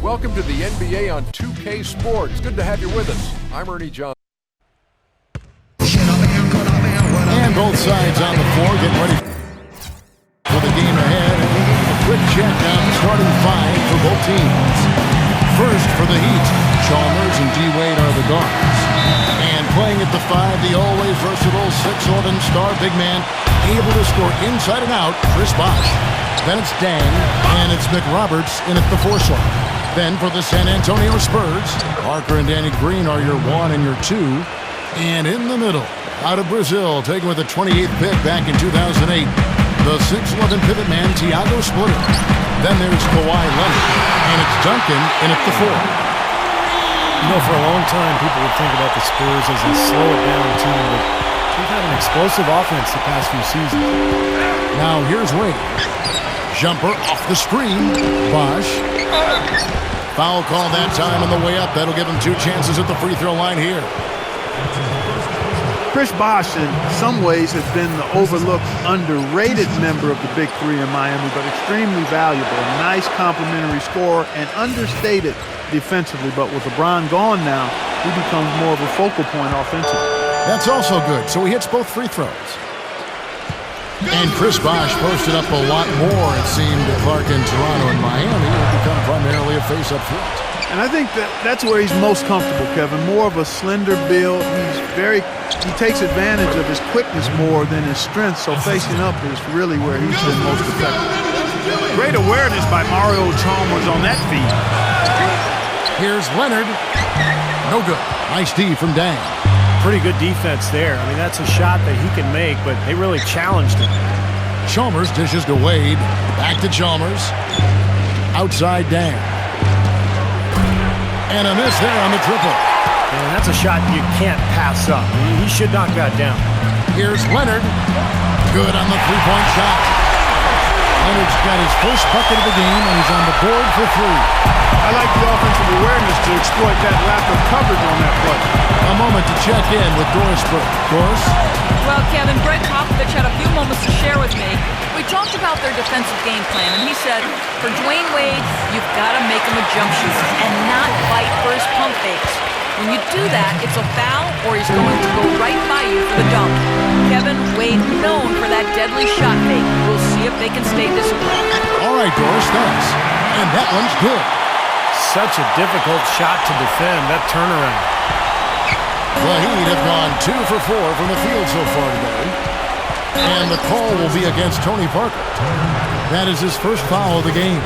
Welcome to the NBA on 2K Sports. Good to have you with us. I'm Ernie Johnson. And both sides on the floor getting ready for the game ahead. A quick check on the starting five for both teams. First for the Heat, Chalmers and D-Wade are the guards. And playing at the 5, the always versatile 6'11" star big man, able to score inside and out, Chris Bosh. Then it's Dang, and it's McRoberts in at the 4 slot. Then for the San Antonio Spurs, Parker and Danny Green are your 1 and your 2. And in the middle, out of Brazil, taken with the 28th pick back in 2008, the 6'11" pivot man, Thiago Splitter. Then there's Kawhi Leonard, and it's Duncan in at the 4. You know, for a long time, people would think about the Spurs as a slow-it-down team, but they've had an explosive offense the past few seasons. Now here's Wade. Jumper off the screen. Bosh. Foul call that time on the way up. That'll give him 2 chances at the free throw line here. Chris Bosh, in some ways, has been the overlooked, underrated member of the Big Three in Miami, but extremely valuable. A nice complimentary scorer and understated defensively. But with LeBron gone now, he becomes more of a focal point offensively. That's also good. So he hits both free throws. And Chris Bosh posted up a lot more, it seemed, to Clark in Toronto and Miami. He'll become primarily a face up front. And I think that's where he's most comfortable, Kevin. More of a slender build. He takes advantage of his quickness more than his strength, so facing up is really where he's been most effective. Great awareness by Mario Chalmers on that feed. Here's Leonard. No good. Nice D from Dang. Pretty good defense there. I mean, that's a shot that he can make, but they really challenged him. Chalmers dishes to Wade. Back to Chalmers. Outside Dang. And a miss there on the triple. And that's a shot you can't pass up. He should knock that down. Here's Leonard. Good on the three-point shot. Leonard's got his first bucket of the game, and he's on the board for 3. I like the offensive awareness to exploit that lack of coverage on that play. A moment to check in with Doris Burke. Doris? Well, Kevin, Greg Popovich had a few moments to share with me. We talked about their defensive game plan, and he said, for Dwayne Wade, you've got to make him a jump shooter and not fight for his pump fakes. When you do that, it's a foul or he's going to go right by you for the dunk. Kevin, Wade known for that deadly shot fake. We'll see if they can stay disciplined. All right, Doris, thanks. And that one's good. Such a difficult shot to defend, that turnaround. The Heat have gone 2 for 4 from the field so far today. And the call will be against Tony Parker. That is his first foul of the game.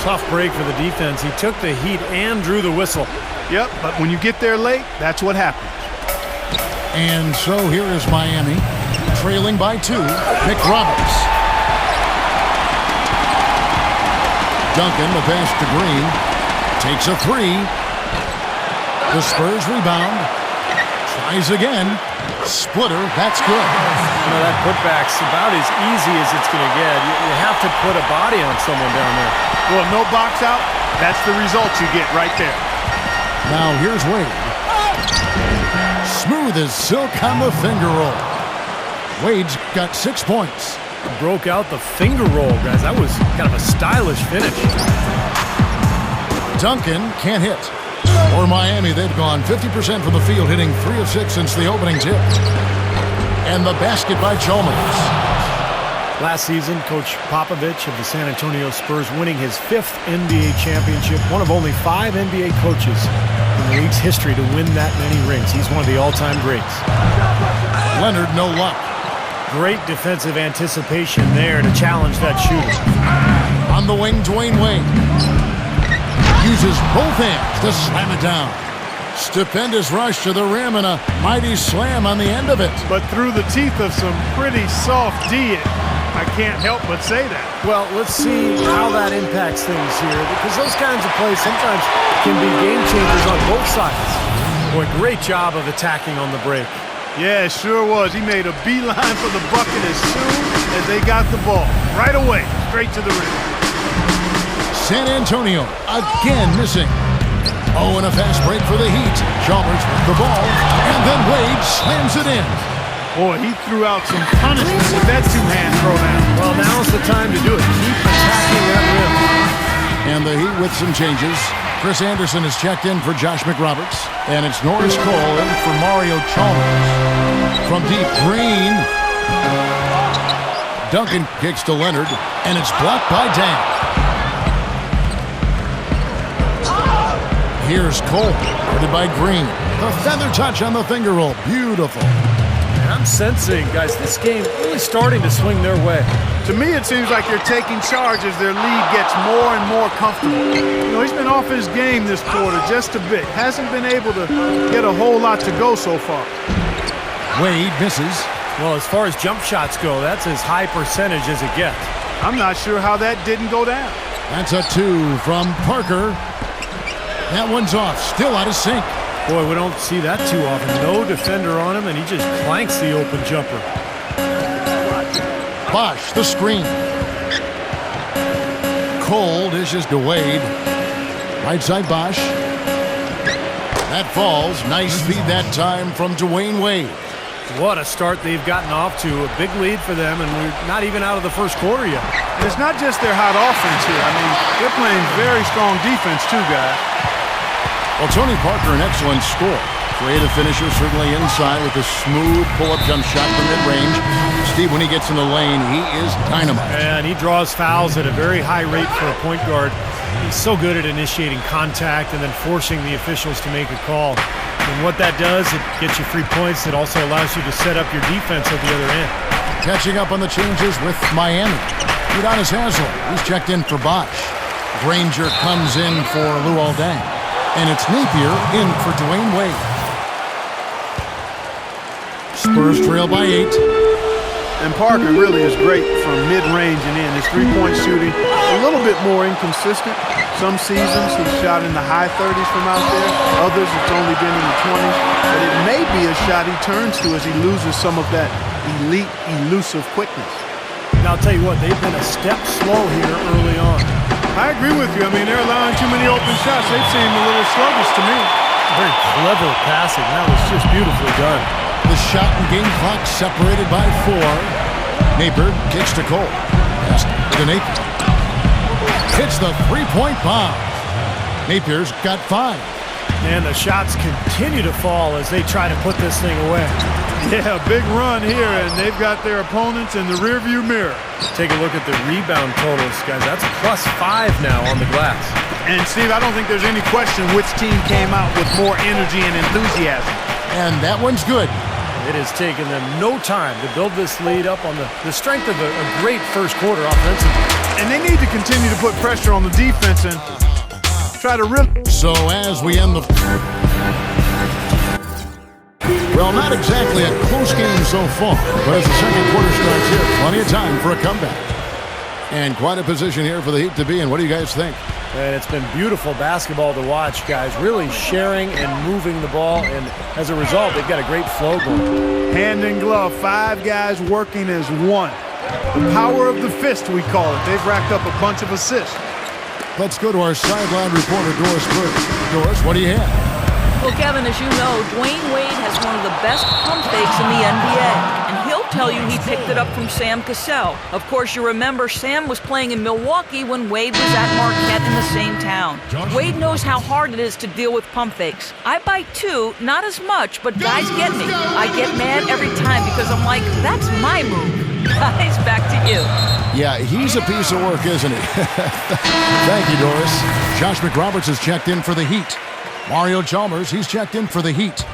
Tough break for the defense. He took the heat and drew the whistle. Yep, but when you get there late, that's what happens. And so here is Miami, trailing by 2. McRoberts. Duncan, the pass to Green. Takes a 3. The Spurs rebound. Tries again. Splitter, that's good. You know, that putback's about as easy as it's going to get. You have to put a body on someone down there. Well, no box out, that's the result you get right there. Now here's Wade. Smooth as silk on the finger roll. Wade's got 6 points. Broke out the finger roll, guys. That was kind of a stylish finish. Duncan can't hit. For Miami, they've gone 50% from the field, hitting 3 of 6 since the opening tip. And the basket by Chalmers. Last season, Coach Popovich of the San Antonio Spurs winning his 5th NBA championship, one of only 5 NBA coaches in the league's history to win that many rings. He's one of the all-time greats. Leonard, no luck. Great defensive anticipation there to challenge that shooter. On the wing, Dwayne Wade. Uses both hands to slam it down. Stupendous rush to the rim and a mighty slam on the end of it. But through the teeth of some pretty soft D, I can't help but say that. Well, let's see how that impacts things here, because those kinds of plays sometimes can be game changers on both sides. Boy, great job of attacking on the break. Yeah, it sure was. He made a beeline for the bucket as soon as they got the ball. Right away, straight to the rim. San Antonio again missing. Oh, and a fast break for the Heat. Chalmers with the ball, and then Wade slams it in. Boy, he threw out some punishment with that two-hand throwdown. Well, now's the time to do it. Keep attacking that rim. And the Heat with some changes. Chris Anderson is checked in for Josh McRoberts. And it's Norris Cole in for Mario Chalmers. From deep, Green. Duncan kicks to Leonard, and it's blocked by Dan. Here's Cole, guarded by Green. The feather touch on the finger roll. Beautiful. And I'm sensing, guys, this game really starting to swing their way. To me, it seems like they're taking charge as their lead gets more and more comfortable. You know, he's been off his game this quarter just a bit. Hasn't been able to get a whole lot to go so far. Wade misses. Well, as far as jump shots go, that's as high percentage as it gets. I'm not sure how that didn't go down. That's a 2 from Parker. That one's off, still out of sync. Boy, we don't see that too often. No defender on him, and he just clanks the open jumper. Bosch, the screen. Cole dishes to Wade. Right side, Bosch. That falls. Nice feed that time from Dwayne Wade. What a start they've gotten off to. A big lead for them, and we're not even out of the first quarter yet. And it's not just their hot offense here. I mean, they're playing very strong defense too, guys. Well, Tony Parker, an excellent scorer. Creative finisher, certainly inside with a smooth pull-up jump shot from mid-range. Steve, when he gets in the lane, he is dynamite. And he draws fouls at a very high rate for a point guard. He's so good at initiating contact and then forcing the officials to make a call. And what that does, it gets you free points. It also allows you to set up your defense at the other end. Catching up on the changes with Miami. Udonis Haslem, he's checked in for Bosch. Granger comes in for Luol Deng. And it's Napier in for Dwayne Wade. Spurs trail by 8. And Parker really is great from mid-range and in. His three-point shooting a little bit more inconsistent. Some seasons he's shot in the high 30s from out there. Others it's only been in the 20s. But it may be a shot he turns to as he loses some of that elite, elusive quickness. Now, I'll tell you what, they've been a step slow here early on. I agree with you. I mean, they're allowing too many open shots. They seem a little sluggish to me. Very clever passing. That was just beautifully done. The shot and game clock separated by 4. Napier kicks to Cole. Pass to Napier. Hits the three-point bomb. Napier's got 5. And the shots continue to fall as they try to put this thing away. Yeah, big run here, and they've got their opponents in the rearview mirror. Take a look at the rebound totals, guys. That's a +5 now on the glass. And, Steve, I don't think there's any question which team came out with more energy and enthusiasm. And that one's good. It has taken them no time to build this lead up on the strength of a great first quarter offensively. And they need to continue to put pressure on the defense and try to really... So as we end the... Well, not exactly a close game so far, but as the second quarter starts here, plenty of time for a comeback. And quite a position here for the Heat to be in. What do you guys think? And it's been beautiful basketball to watch, guys. Really sharing and moving the ball, and as a result, they've got a great flow going. Hand in glove, 5 guys working as one. The power of the fist, we call it. They've racked up a bunch of assists. Let's go to our sideline reporter, Doris Burke. Doris, what do you have? Well, Kevin, as you know, Dwayne Wade has one of the best pump fakes in the NBA, and he'll tell you he picked it up from Sam Cassell. Of course, you remember Sam was playing in Milwaukee when Wade was at Marquette in the same town. Wade knows how hard it is to deal with pump fakes. I bite too, not as much, but guys get me. I get mad every time because I'm like, that's my move. Guys, back to you. Yeah, he's a piece of work, isn't he? Thank you, Doris. Josh McRoberts has checked in for the Heat. Mario Chalmers, he's checked in for the Heat.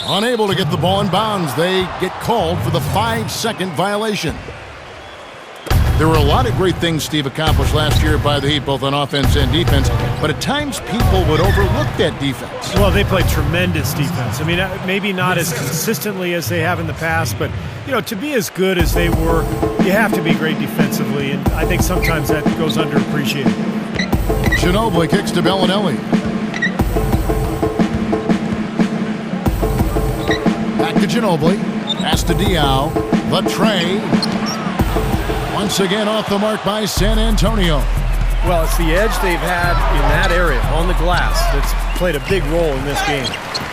Unable to get the ball in bounds, they get called for the 5-second violation. There were a lot of great things Steve accomplished last year by the Heat, both on offense and defense, but at times people would overlook that defense. Well, they played tremendous defense. I mean, maybe not as consistently as they have in the past, but, you know, to be as good as they were, you have to be great defensively, and I think sometimes that goes underappreciated. Ginobili kicks to Bellinelli. Back to Ginobili. Pass to Diao. The tray. Once again off the mark by San Antonio. Well, it's the edge they've had in that area on the glass that's played a big role in this game.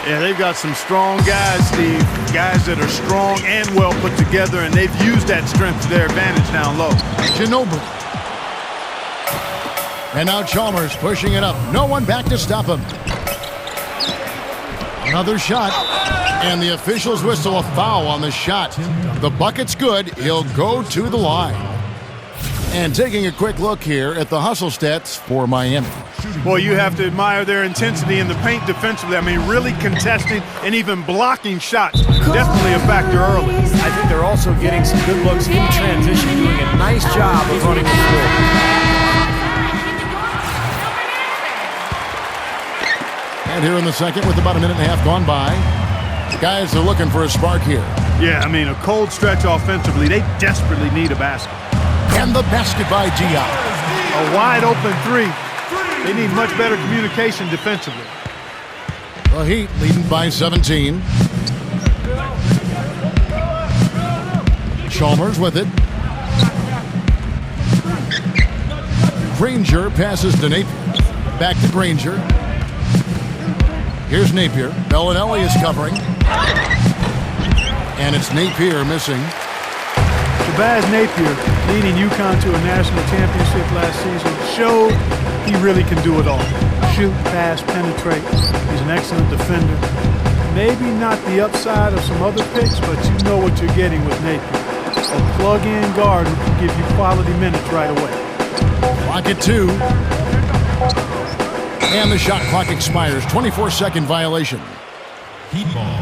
Yeah, they've got some strong guys, Steve. Guys that are strong and well put together, and they've used that strength to their advantage down low. Ginobili. And now Chalmers pushing it up. No one back to stop him. Another shot. And the officials whistle a foul on the shot. The bucket's good. He'll go to the line. And taking a quick look here at the hustle stats for Miami. Boy, you have to admire their intensity in the paint defensively. I mean, really contesting and even blocking shots. Definitely a factor early. I think they're also getting some good looks in transition, doing a nice job of running the floor. And here in the second with about a minute and a half gone by, guys are looking for a spark here. Yeah, I mean, a cold stretch offensively. They desperately need a basket. And the basket by Diao. A wide open three. They need much better communication defensively. The Heat leading by 17. Chalmers with it. Granger passes to Napier. Back to Granger. Here's Napier. Bellinelli is covering. And it's Napier missing. Shabazz Napier, leading UConn to a national championship last season, showed he really can do it all. Shoot, pass, penetrate. He's an excellent defender. Maybe not the upside of some other picks, but you know what you're getting with Napier. A plug-in guard who can give you quality minutes right away. Clock at 2. And the shot clock expires. 24-second violation. Heat ball.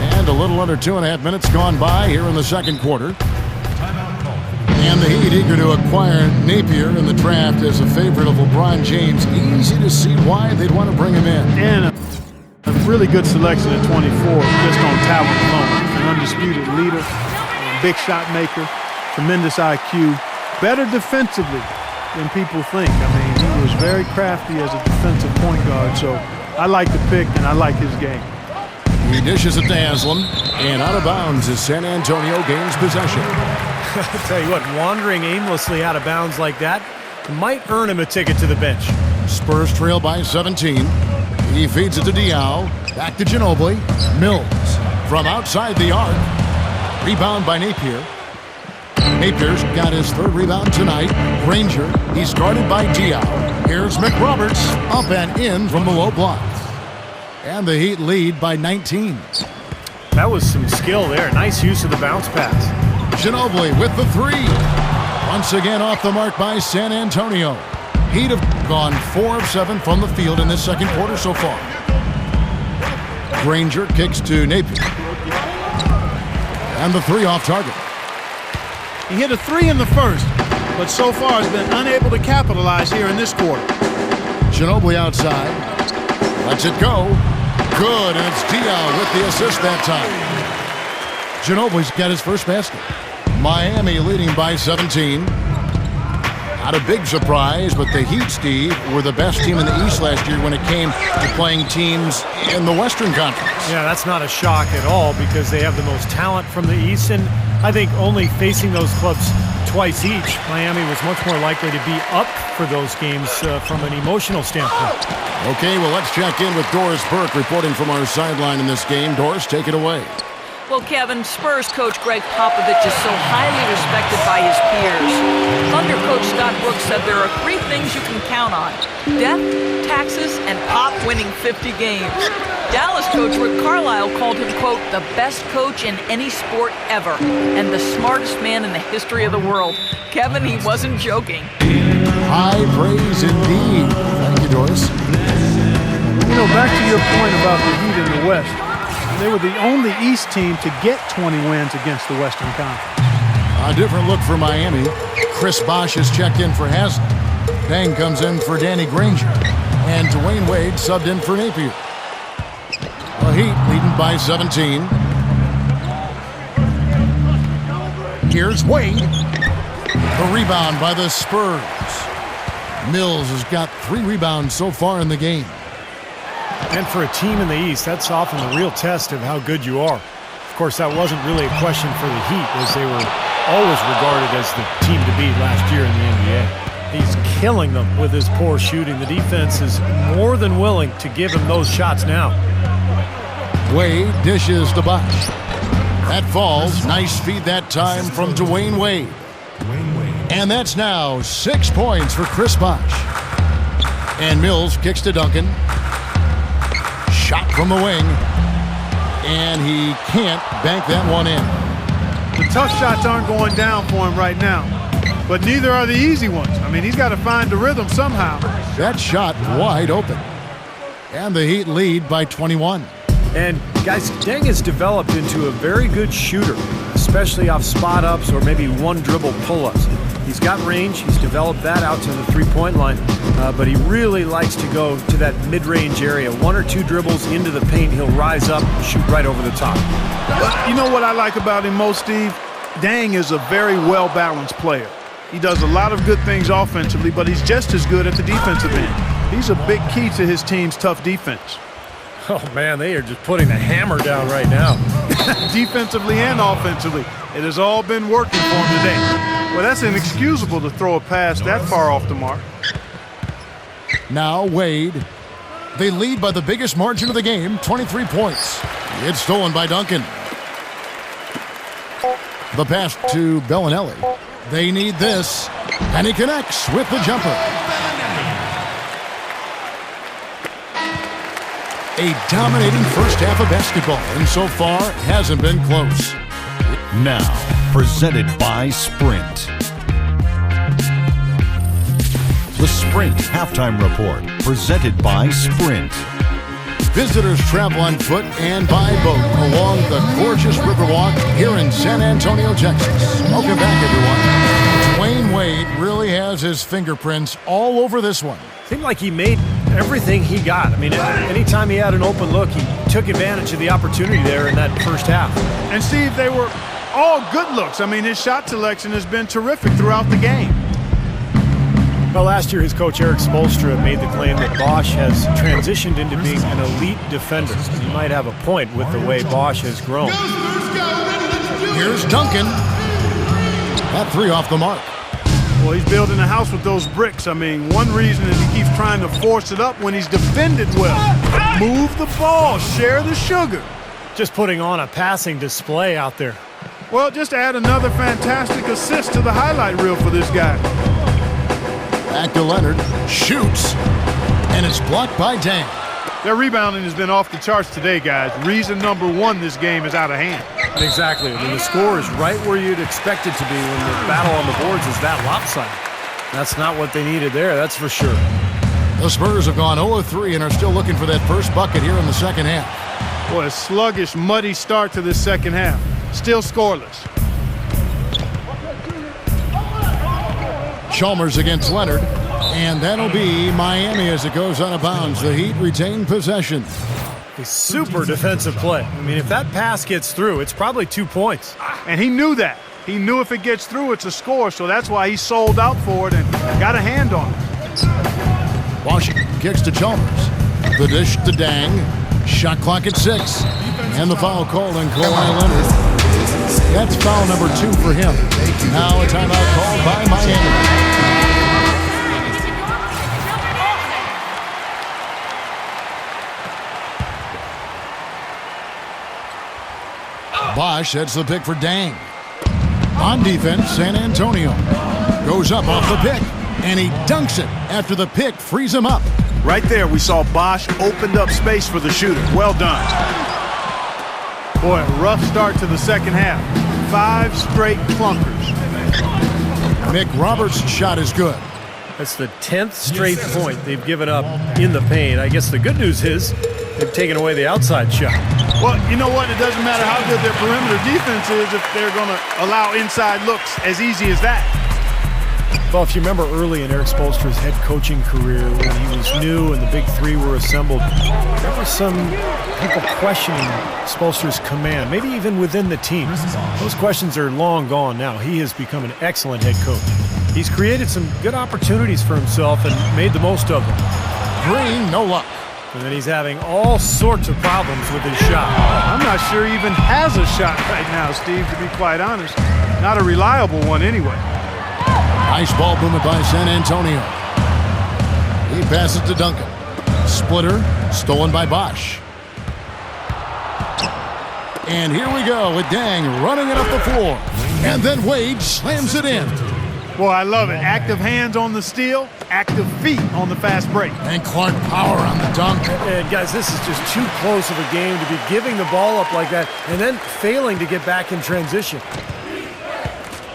And a little under 2.5 minutes gone by here in the second quarter. And the Heat eager to acquire Napier in the draft as a favorite of LeBron James. Easy to see why they'd want to bring him in. And a really good selection at 24, just on talent alone. An undisputed leader, a big shot maker, tremendous IQ, better defensively than people think. I mean, he was very crafty as a defensive point guard, so I like the pick and I like his game. He dishes it to Haslam, and out of bounds as San Antonio gains possession. I'll tell you what, wandering aimlessly out of bounds like that might earn him a ticket to the bench. Spurs trail by 17. He feeds it to Diao. Back to Ginobili. Mills from outside the arc. Rebound by Napier. Napier's got his third rebound tonight. Granger, he's guarded by Diao. Here's McRoberts, up and in from the low block. And the Heat lead by 19. That was some skill there. Nice use of the bounce pass. Ginobili with the three. Once again off the mark by San Antonio. Heat have gone 4 of 7 from the field in this second quarter so far. Granger kicks to Napier. And the three off target. He hit a three in the first, but so far has been unable to capitalize here in this quarter. Ginobili outside. Lets it go. Good, and it's Diao with the assist that time. Ginobili's got his first basket. Miami leading by 17. Not a big surprise, but the Heat, Steve, were the best team in the East last year when it came to playing teams in the Western Conference. Yeah, that's not a shock at all because they have the most talent from the East, and I think only facing those clubs twice each, Miami was much more likely to be up for those games from an emotional standpoint. Okay, well, let's check in with Doris Burke reporting from our sideline in this game. Doris, take it away. Well, Kevin, Spurs coach Greg Popovich is so highly respected by his peers. Thunder coach Scott Brooks said there are 3 things you can count on: death, taxes, and Pop winning 50 games. Dallas coach Rick Carlisle called him, quote, the best coach in any sport ever and the smartest man in the history of the world. Kevin, he wasn't joking. High praise indeed. Thank you, Doris. You know, back to your point about the Heat in the West, they were the only East team to get 20 wins against the Western Conference. A different look for Miami. Chris Bosh has checked in for Haslam. Dang comes in for Danny Granger. And Dwayne Wade subbed in for Napier. The Heat leading by 17. Here's Wade. The rebound by the Spurs. Mills has got 3 rebounds so far in the game. And for a team in the East, that's often the real test of how good you are. Of course, that wasn't really a question for the Heat, as they were always regarded as the team to beat last year in the NBA. He's killing them with his poor shooting. The defense is more than willing to give him those shots now. Wade dishes to Bosh. That falls. Nice feed that time from Dwayne Wade. And that's now 6 points for Chris Bosh. And Mills kicks to Duncan. Shot from the wing. And he can't bank that one in. The tough shots aren't going down for him right now, but neither are the easy ones. I mean, he's got to find the rhythm somehow. That shot wide open. And the Heat lead by 21. And guys, Deng has developed into a very good shooter, especially off spot-ups or maybe one-dribble pull-ups. He's got range. He's developed that out to the three-point line, but he really likes to go to that mid-range area. 1 or 2 dribbles into the paint, he'll rise up and shoot right over the top. You know what I like about him most, Steve? Deng is a very well-balanced player. He does a lot of good things offensively, but he's just as good at the defensive end. He's a big key to his team's tough defense. Oh, man, they are just putting the hammer down right now. Defensively and offensively, it has all been working for him today. Well, that's inexcusable to throw a pass that far off the mark. Now Wade. They lead by the biggest margin of the game, 23 points. It's stolen by Duncan. The pass to Bellinelli. They need this, and he connects with the jumper. A dominating first half of basketball, and so far hasn't been close. Now, presented by Sprint. The Sprint Halftime Report, presented by Sprint. Visitors travel on foot and by boat along the gorgeous Riverwalk here in San Antonio, Texas. Welcome back, everyone. Dwayne Wade really has his fingerprints all over this one. Seemed like he made everything he got. I mean, anytime he had an open look, he took advantage of the opportunity there in that first half. And Steve, they were all good looks. I mean, his shot selection has been terrific throughout the game. Well, last year his coach Eric Spoelstra made the claim that Bosh has transitioned into being an elite defender. He might have a point with the way Bosh has grown. Here's Duncan. That 3 off the mark. Well, he's building a house with those bricks. I mean, one reason is he keeps trying to force it up when he's defended well. Move the ball, share the sugar. Just putting on a passing display out there. Well, just add another fantastic assist to the highlight reel for this guy. Back to Leonard, shoots, and it's blocked by Deng. Their rebounding has been off the charts today, guys. Reason number 1, this game is out of hand. Exactly. I mean, the score is right where you'd expect it to be when the battle on the boards is that lopsided. That's not what they needed there, that's for sure. The Spurs have gone 0-3 and are still looking for that first bucket here in the second half. Boy, a sluggish, muddy start to this second half. Still scoreless. Chalmers against Leonard, and that'll be Miami as it goes out of bounds. The Heat retain possession. A super defensive play. I mean, if that pass gets through, it's probably 2 points. And he knew that. He knew if it gets through, it's a score, so that's why he sold out for it and got a hand on it. Washington kicks to Chalmers. The dish to Deng. Shot clock at 6. And the foul called on Kawhi Leonard. That's foul number 2 for him. Now a timeout called by Miami. Bosh sets the pick for Deng. On defense, San Antonio goes up off the pick, and he dunks it after the pick frees him up. Right there, we saw Bosh opened up space for the shooter. Well done. Boy, a rough start to the second half. 5 straight clunkers. Mick Roberts' shot is good. That's the 10th straight point they've given up in the paint. I guess the good news is they've taken away the outside shot. Well, you know what? It doesn't matter how good their perimeter defense is if they're going to allow inside looks as easy as that. Well, if you remember early in Eric Spoelstra's head coaching career when he was new and the big 3 were assembled, there were some people questioning Spoelstra's command, maybe even within the team. Those questions are long gone now. He has become an excellent head coach. He's created some good opportunities for himself and made the most of them. Green, no luck. And then he's having all sorts of problems with his shot. I'm not sure he even has a shot right now, Steve, to be quite honest. Not a reliable one anyway. Nice ball movement by San Antonio. He passes to Duncan. Splitter, stolen by Bosch. And here we go with Dang running it up the floor. And then Wade slams it in. Boy, I love it. Active hands on the steal, active feet on the fast break. And Clark power on the dunk. And guys, this is just too close of a game to be giving the ball up like that and then failing to get back in transition.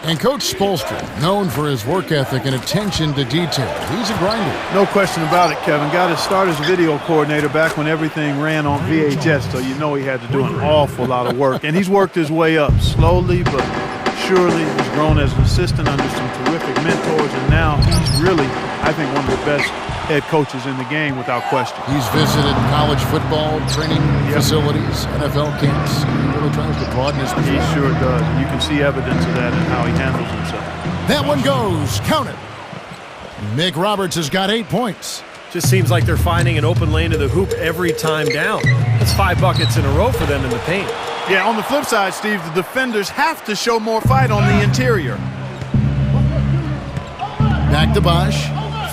And Coach Spoelstra, known for his work ethic and attention to detail. He's a grinder. No question about it, Kevin. Got his start as a video coordinator back when everything ran on VHS, so you know he had to do an awful lot of work. And he's worked his way up slowly, but surely. He's grown as an assistant under some terrific mentors, and now he's really, I think, one of the best head coaches in the game without question. He's visited college football training facilities, NFL camps. He really tries to broaden his He sure does. You can see evidence of that in how he handles himself. That one goes. Count it. Mick Roberts has got 8 points. Just seems like they're finding an open lane to the hoop every time down. That's 5 buckets in a row for them in the paint. Yeah, on the flip side, Steve, the defenders have to show more fight on the interior. Back to Bosch.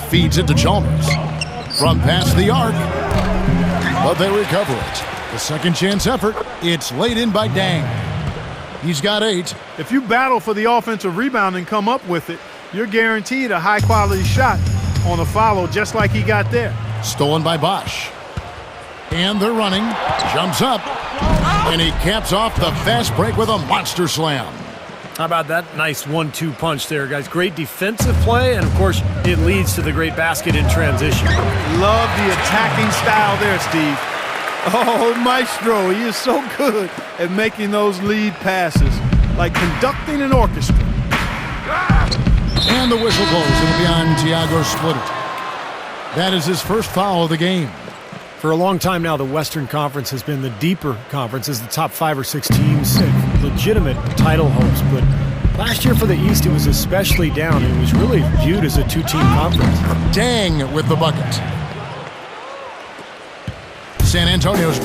Feeds it to Chalmers. From past the arc. But they recover it. The second chance effort. It's laid in by Dang. He's got 8. If you battle for the offensive rebound and come up with it, you're guaranteed a high-quality shot on a follow just like he got there. Stolen by Bosch. And they're running. Jumps up. And he caps off the fast break with a monster slam. How about that nice 1-2 punch there, guys? Great defensive play, and of course, it leads to the great basket in transition. Love the attacking style there, Steve. Oh, Maestro, he is so good at making those lead passes, like conducting an orchestra. And the whistle blows. It'll be on Tiago Splitter. That is his first foul of the game. For a long time now, the Western Conference has been the deeper conference as the top 5 or 6 teams have legitimate title hopes. But last year for the East, it was especially down. It was really viewed as a 2-team conference. Dang with the bucket. San Antonio's.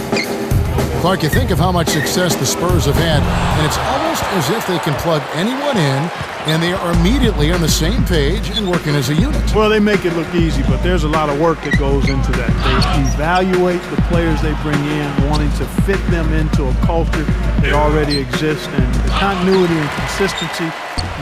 Clark, you think of how much success the Spurs have had, and it's almost as if they can plug anyone in, and they are immediately on the same page and working as a unit. Well, they make it look easy, but there's a lot of work that goes into that. They evaluate the players they bring in, wanting to fit them into a culture that already exists, and the continuity and consistency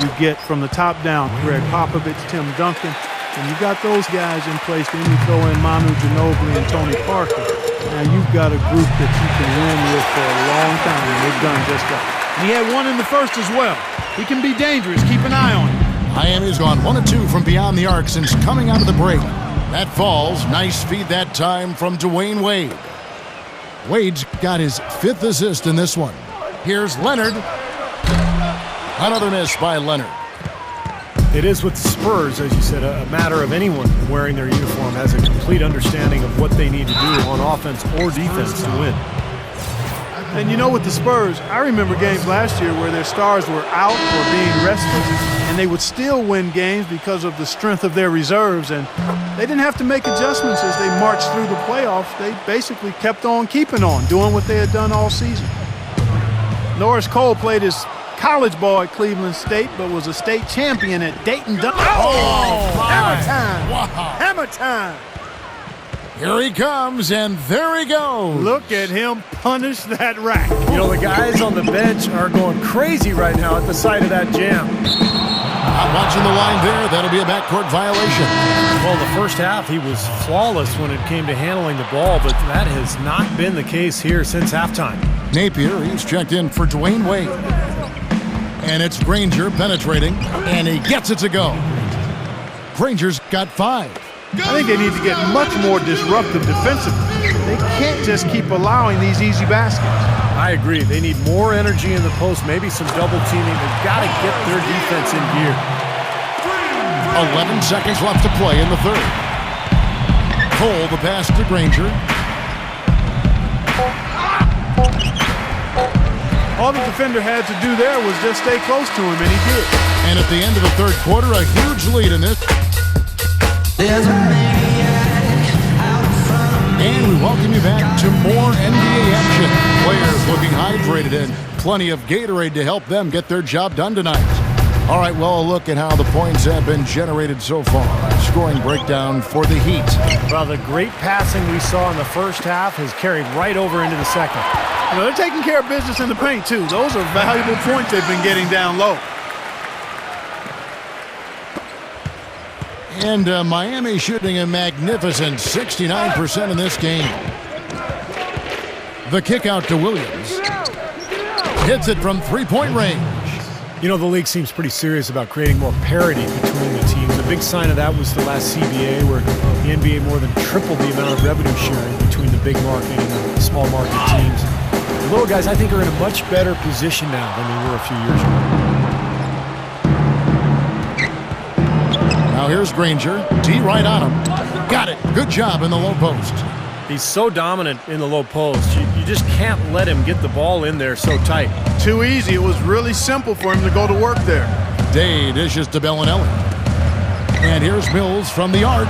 you get from the top down. Greg Popovich, Tim Duncan, and you got those guys in place. Then you throw in Manu Ginobili and Tony Parker. Now you've got a group that you can win with for a long time, and they've done just that. And he had one in the first as well. He can be dangerous. Keep an eye on him. Miami's gone 1 of 2 from beyond the arc since coming out of the break. That falls. Nice feed that time from Dwayne Wade. Wade's got his 5th assist in this one. Here's Leonard. Another miss by Leonard. It is with the Spurs, as you said, a matter of anyone wearing their uniform has a complete understanding of what they need to do on offense or defense to win. And you know, with the Spurs, I remember games last year where their stars were out or being rested, and they would still win games because of the strength of their reserves, and they didn't have to make adjustments as they marched through the playoffs. They basically kept on keeping on, doing what they had done all season. Norris Cole played his college ball at Cleveland State, but was a state champion at Dayton. Hammer time! Wow. Hammer time! Here he comes, and there he goes. Look at him punish that rack. You know, the guys on the bench are going crazy right now at the sight of that jam. Not watching the line there. That'll be a backcourt violation. Well, the first half, he was flawless when it came to handling the ball, but that has not been the case here since halftime. Napier, he's checked in for Dwayne Wade. And it's Granger penetrating, and he gets it to go. Granger's got 5. I think they need to get much more disruptive defensively. They can't just keep allowing these easy baskets. I agree. They need more energy in the post, maybe some double teaming. They've got to get their defense in gear. 11 seconds left to play in the third. Cole, the pass to Granger. All the defender had to do there was just stay close to him, and he did. And at the end of the third quarter, a huge lead in this. And we welcome to more NBA action. Players looking hydrated and plenty of Gatorade to help them get their job done tonight. All right, well, a look at how the points have been generated so far. Scoring breakdown for the Heat. Well, the great passing we saw in the first half has carried right over into the second. You know, they're taking care of business in the paint, too. Those are valuable points they've been getting down low. And Miami shooting a magnificent 69% in this game. The kick out to Williams. Hits it from three-point range. You know, the league seems pretty serious about creating more parity between the teams. A big sign of that was the last CBA, where the NBA more than tripled the amount of revenue sharing between the big market and the small market teams. The little guys, I think, are in a much better position now than they were a few years ago. Now here's Granger. D right on him. Got it. Good job in the low post. He's so dominant in the low post. You just can't let him get the ball in there so tight. Too easy. It was really simple for him to go to work there. Day dishes to Bellinelli. And here's Mills from the arc.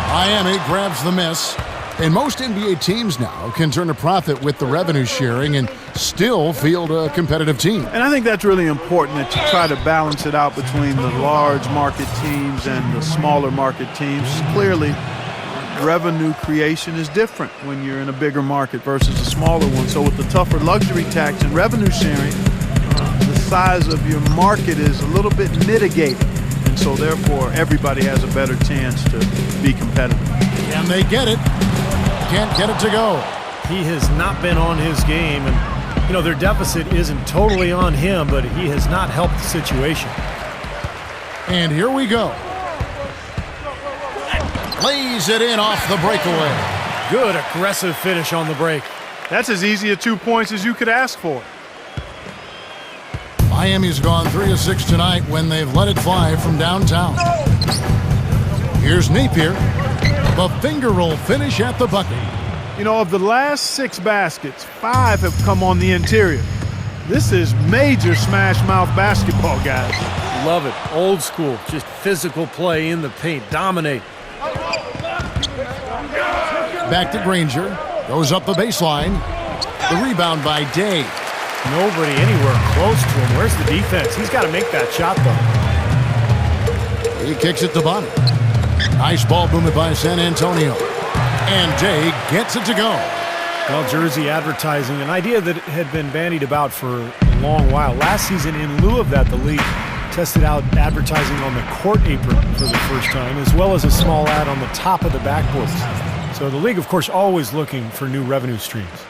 Miami grabs the miss. And most NBA teams now can turn a profit with the revenue sharing and still field a competitive team. And I think that's really important, that you try to balance it out between the large market teams and the smaller market teams. Clearly, revenue creation is different when you're in a bigger market versus a smaller one. So with the tougher luxury tax and revenue sharing, the size of your market is a little bit mitigated. And so therefore, everybody has a better chance to be competitive. And they get it. Can't get it to go. He has not been on his game, and you know, their deficit isn't totally on him, but he has not helped the situation. And here we go. Lays it in off the breakaway. Good aggressive finish on the break. That's as easy a 2 points as you could ask for. Miami's gone 3 of 6 tonight when they've let it fly from downtown. Here's Napier. The finger roll finish at the bucket. You know, of the last 6 baskets, 5 have come on the interior. This is major smash mouth basketball, guys. Love it. Old school. Just physical play in the paint. Dominate. Back to Granger. Goes up the baseline. The rebound by Day. Nobody anywhere close to him. Where's the defense? He's got to make that shot, though. He kicks it to Bonner. Nice ball movement by San Antonio. And Day gets it to go. Well, jersey advertising, an idea that had been bandied about for a long while. Last season, in lieu of that, the league tested out advertising on the court apron for the first time, as well as a small ad on the top of the backboards. So the league, of course, always looking for new revenue streams.